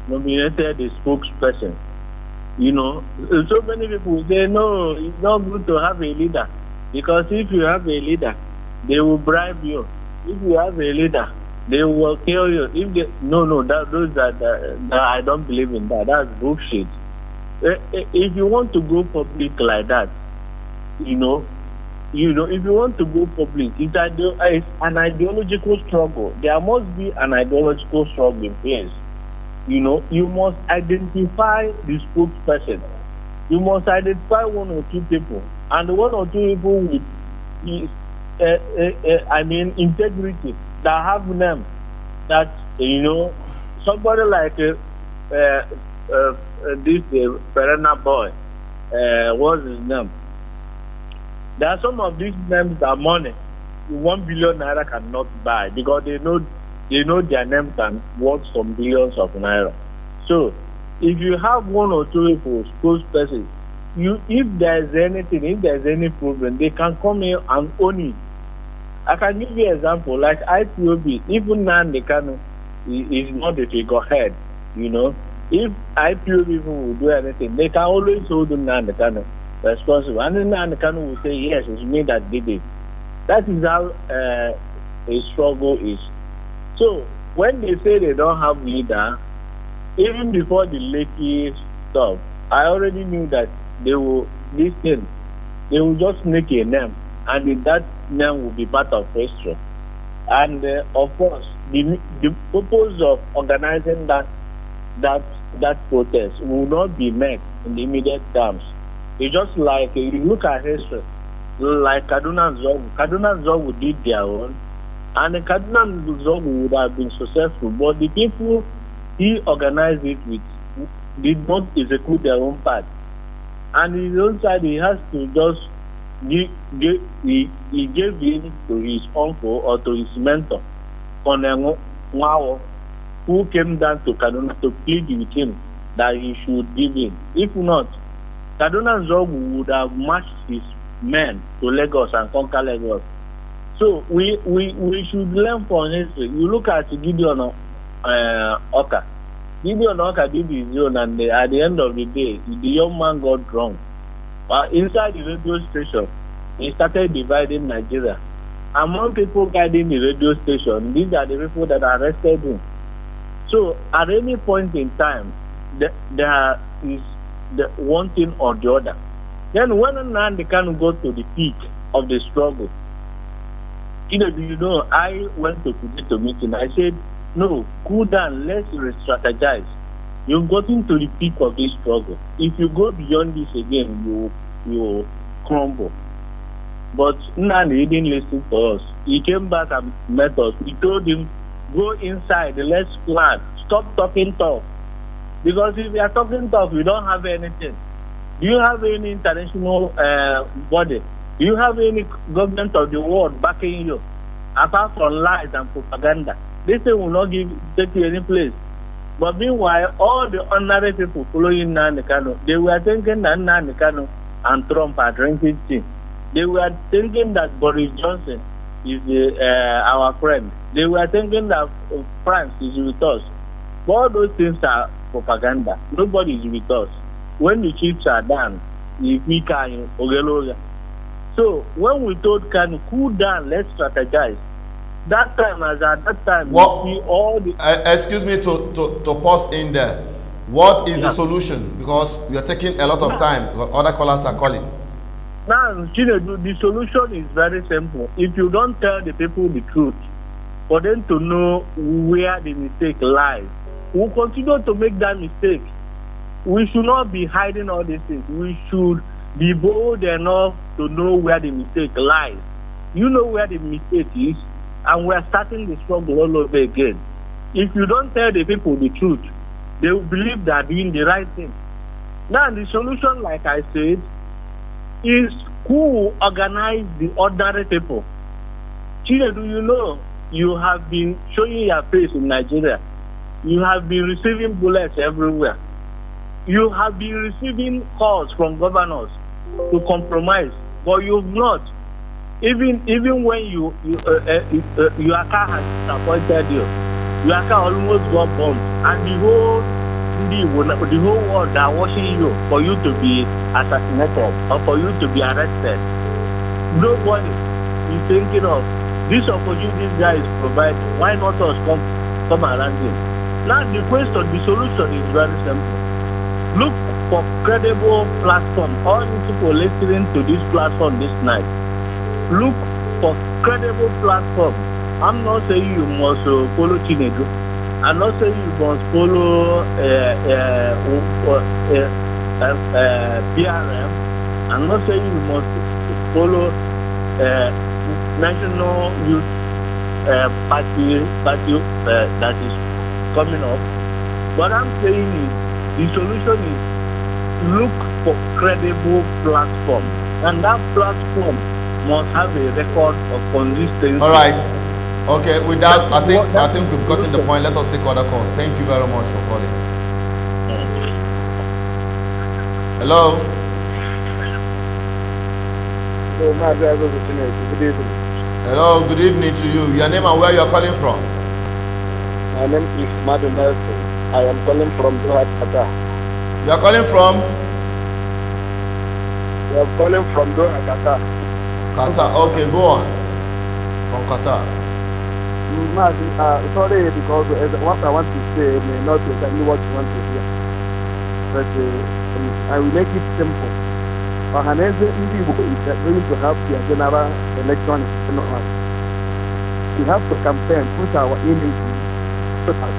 S4: nominated a spokesperson. You know, so many people say, no, it's not good to have a leader. Because if you have a leader, they will bribe you. If you have a leader, they will kill you. I don't believe in that. That's bullshit. If you want to go public like that, if you want to go public, it's an ideological struggle. There must be an ideological struggle in place. You know, you must identify the spokesperson. You must identify one or two people, and the one or two people with, integrity, that have them. That, you know, somebody like this Perena boy, what's his name? There are some of these names that money 1 billion naira cannot buy because they know their name can worth some billions of naira. So if you have one or two people, spokespersons, if there's anything, if there's any problem, they can come here and own it. I can give you an example, like IPOB, even now they is not the figurehead, If IPOB people will do anything, they can always hold Nnamdi responsible. And then Nnamdi will say, yes, it's me that did it. That is how a struggle is. So when they say they don't have leader, even before the Lekki stuff, I already knew that they will just make a name, and that name will be part of history. And of course, the purpose of organizing that protest will not be met in the immediate terms. It's just like you look at history, like Kaduna and Zogu did their own, and Kaduna and Zogu would have been successful, but the people he organized it with did not execute their own part. And his own side, he has to just he gave in to his uncle or to his mentor, Colonel Mwao, who came down to Kaduna to plead with him that he should give in. If not, Kaduna Zogu would have marched his men to Lagos and conquer Lagos. So we should learn from history. You look at Gideon Oka. Gideon Oka did his own, and at the end of the day, the young man got drunk. Inside the radio station, he started dividing Nigeria. Among people guiding the radio station, these are the people that arrested him. So at any point in time, there is the one thing or the other. Then when Nnamdi can go to the peak of the struggle, I went to meeting. I said, no, cool down, let's re-strategize. You've gotten to the peak of this struggle. If you go beyond this again, you crumble. But Nnamdi didn't listen to us. He came back and met us. We told him, go inside, let's plan. Stop talking tough. Because if you are talking tough, you don't have anything. Do you have any international body? Do you have any government of the world backing you? Apart from lies and propaganda. This thing will not take you any place. But meanwhile, all the ordinary people following Nnamdi Kanu, they were thinking that Nnamdi Kanu and Trump are drinking tea. They were thinking that Boris Johnson is our friend. They were thinking that France is with us. But all those things are propaganda. Nobody is with us. When the chips are done, we can Ogeloga. So when we told Kanu, cool down, let's strategize. That time, as at that time,
S1: what,
S4: we see all the...
S1: excuse me to pause in there. What is the solution? Because we are taking a lot of time. Other callers are calling.
S4: Now, Chinedu, the solution is very simple. If you don't tell the people the truth, for them to know where the mistake lies, we'll continue to make that mistake. We should not be hiding all these things. We should be bold enough to know where the mistake lies. You know where the mistake is, and we're starting the struggle all over again. If you don't tell the people the truth, they will believe they're doing the right thing. Now, the solution, like I said, is who organize the ordinary people. Chinedu, you know, you have been showing your face in Nigeria. You have been receiving bullets everywhere. You have been receiving calls from governors to compromise, but you've not. Even when your car has disappointed you, your car almost got bombed, and the whole world are watching you for you to be assassinated or for you to be arrested. Nobody is thinking of this opportunity this guy is providing. Why not us come around him? Now the solution is very simple. Look for credible platform. All these people listening to this platform this night, look for credible platform. I'm not saying you must follow Chinedu. I'm not saying you must follow PRM. I'm not saying you must follow National Youth Party that is coming up. What I'm saying is the solution is look for credible platform, and that platform must have a record of consistency.
S1: All right. Okay. With that, I think we've gotten the point. Let us take other calls. Thank you very much for calling. Hello. Hello. Good evening to you. Your name and where you are calling from?
S5: My name is Madu Nelson. I am calling from Doha, Qatar.
S1: You are calling from?
S5: I am calling from Doha, Qatar.
S1: Qatar. Okay, go on. From Qatar.
S5: Sorry, because what I want to say may not be exactly what you want to hear. But I will make it simple. Ohaneze Igbo is going to have their general election in January. We have to campaign, put our image so that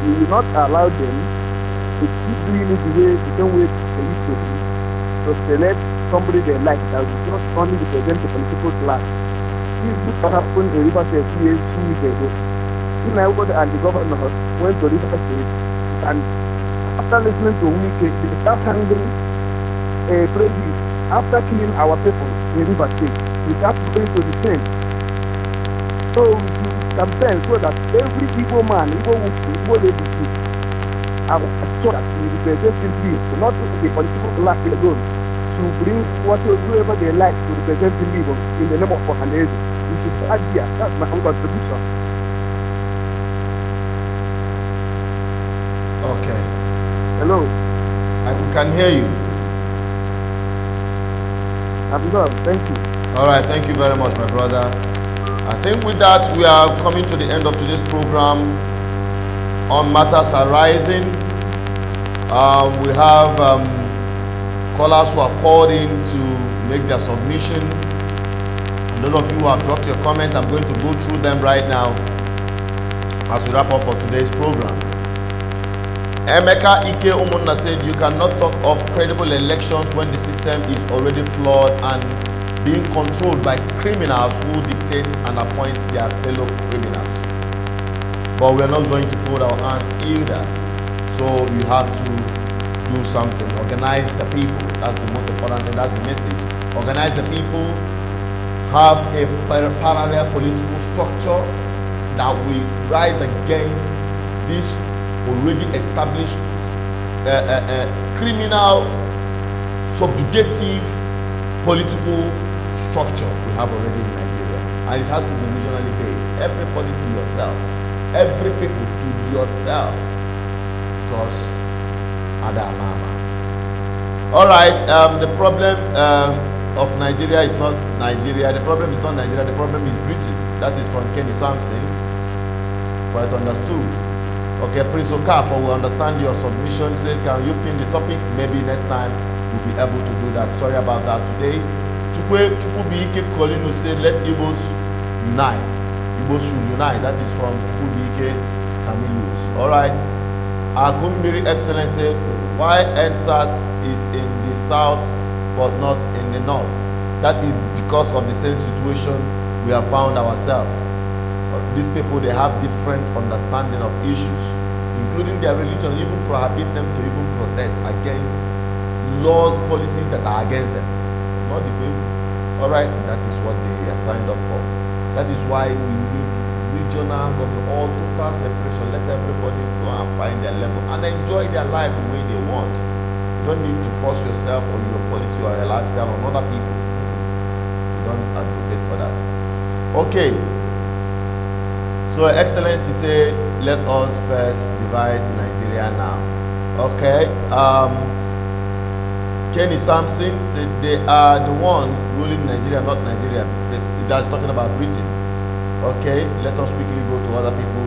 S5: we will not allow them to keep doing it the same way they used to do. So select somebody they like that will not only represent the political class. This is what happened in River State 2 weeks ago. Inawood and the governor went to River State, and after listening to Wike, they start handling a prejudice. After killing our people in River State, we start going to the same. So we campaign so that every Igbo man, Igbo lady, are sure that we represent simply, not the political class alone, to bring whoever they like to represent the Igbo in the name of Ohaneze. We should add here. That's my own contribution.
S1: Okay.
S5: Hello.
S1: I can hear you.
S5: Thank you.
S1: All right. Thank you very much, my brother. I think with that, we are coming to the end of today's program on matters arising. We have callers who have called in to make their submission. Those of you who have dropped your comment, I'm going to go through them right now as we wrap up for today's program. Emeka Ike Umunna said, you cannot talk of credible elections when the system is already flawed and being controlled by criminals who dictate and appoint their fellow criminals. But we're not going to fold our hands either. So you have to do something. Organize the people. That's the most important thing. That's the message. Organize the people. Have a parallel political structure that will rise against this already established criminal, subjugative political structure we have already in Nigeria, and it has to be regionally based. Everybody to yourself, every people to yourself, because Adamama. All right, the problem of Nigeria is not Nigeria. The problem is not Nigeria. The problem is Britain. That is from Kenny Sampson. Quite understood. Okay, Prince Okafor, we understand your submission. Say, can you pin the topic? Maybe next time we'll be able to do that. Sorry about that today. Chukwubi keep calling to say, let Igbos unite. Igbos should unite. That is from Chukwubi Camillus. All right. Akumbiri Excellence said, why NSAS is in the south but not in the north? That is because of the same situation we have found ourselves. These people, they have different understanding of issues, including their religion, even prohibit them to even protest against laws, policies that are against them. Not the people. All right, that is what they are signed up for. That is why we need regional government, all total separation. Let everybody go and find their level and enjoy their life the way they want. You don't need to force yourself or your policy or your lifestyle on other people. You don't advocate for that. Okay. So Excellency said, let us first divide Nigeria now. Okay. Kenny Sampson said they are the one ruling Nigeria, not Nigeria. That's talking about Britain. Okay, let us quickly go to other people.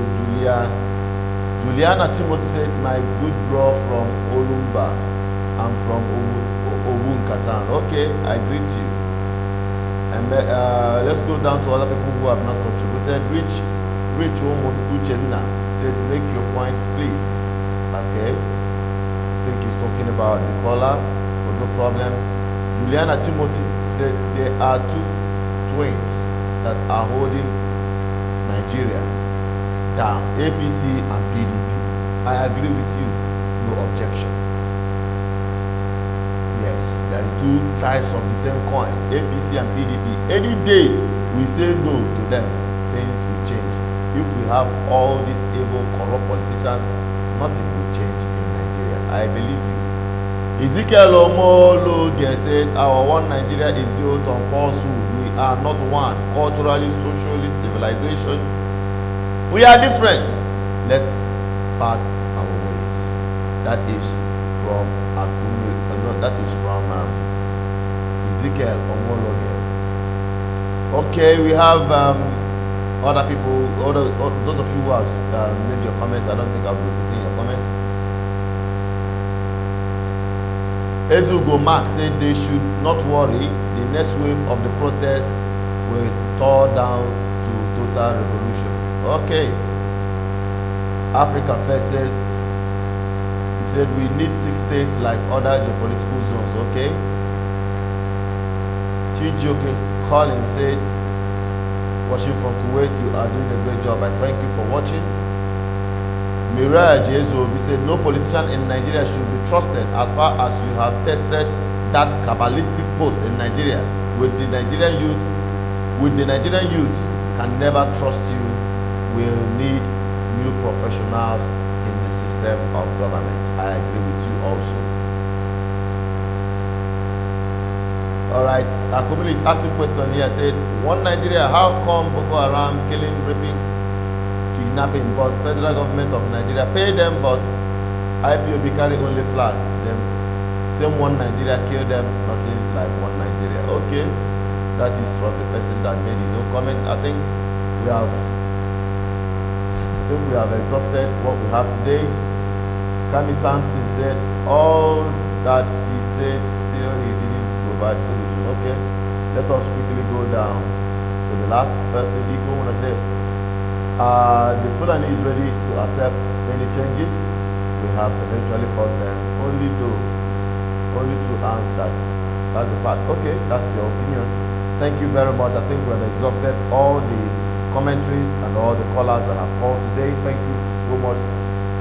S1: Juliana Timothy said, my good bro from Olumba. I'm from Obunkatan. Okay, I greet you. And let's go down to other people who have not contributed. Rich Uchenna said, make your points, please. Okay. I think he's talking about the caller, but no problem. Juliana Timothy said, there are two twins that are holding Nigeria down, APC and PDP. I agree with you, no objection. They are the two sides of the same coin, APC and PDP. Any day we say no to them, things will change. If we have all these evil, corrupt politicians, nothing will change in Nigeria. I believe you. Ezekiel Omologe said, our one Nigeria is built on falsehood. We are not one. Culturally, socially, civilization, we are different. Let's part our ways. That is from Ezekiel Omologe. Okay, we have other people, those of you who have made your comments. I don't think I'll be repeating your comments. Ezugo Mark said they should not worry. The next wave of the protest will thaw down to total revolution. Okay. Africa First said, he said we need 6 states like other geopolitical zones. Okay. Chijoke Collins said, watching from Kuwait, you are doing a great job. I thank you for watching. Miraj Ezobi said, no politician in Nigeria should be trusted as far as you have tested that Kabbalistic post in Nigeria. With the Nigerian youth can never trust you. We'll need new professionals in the system of government. I agree with you also. Alright, Akumili is asking a question here. Said, one Nigeria, how come Boko Haram killing, raping, kidnapping, but federal government of Nigeria pay them, but IPOB carry only flags? Them same one Nigeria kill them, nothing like one Nigeria. Okay, that is from the person that made his own comment. I think we have exhausted what we have today. Kami Sampson said all that he said, still he didn't provide solution. Okay, let us quickly go down to the last person. Iko wanna say the Fulani is ready to accept any changes. We have eventually forced them, only through arms. That's the fact. Okay, that's your opinion. Thank you very much. I think we have exhausted all the commentaries and all the callers that have called today. Thank you so much.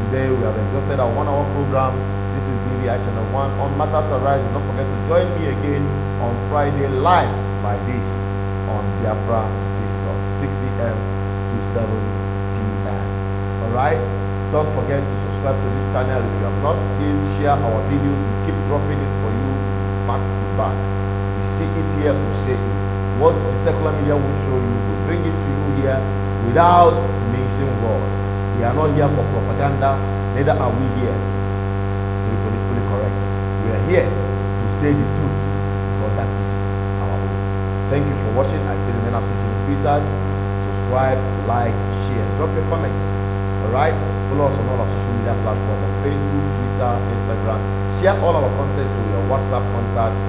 S1: Today we have exhausted our 1-hour program. This is BVI Channel 1 on Matters Arise. Don't forget to join me again on Friday live by this on Biafra Discuss, 6 p.m. to 7 p.m. Alright? Don't forget to subscribe to this channel if you have not. Please share our videos. We keep dropping it for you back to back. We see it here, we say it. What the secular media will show you, we bring it to you here without mixing words. We are not here for propaganda, neither are we here to be politically correct. We are here to say the truth, because that is our vote. Thank you for watching. I still remain as Peters. Subscribe, like, share, drop your comment. Alright? Follow us on all our social media platforms on Facebook, Twitter, Instagram. Share all our content to your WhatsApp contacts.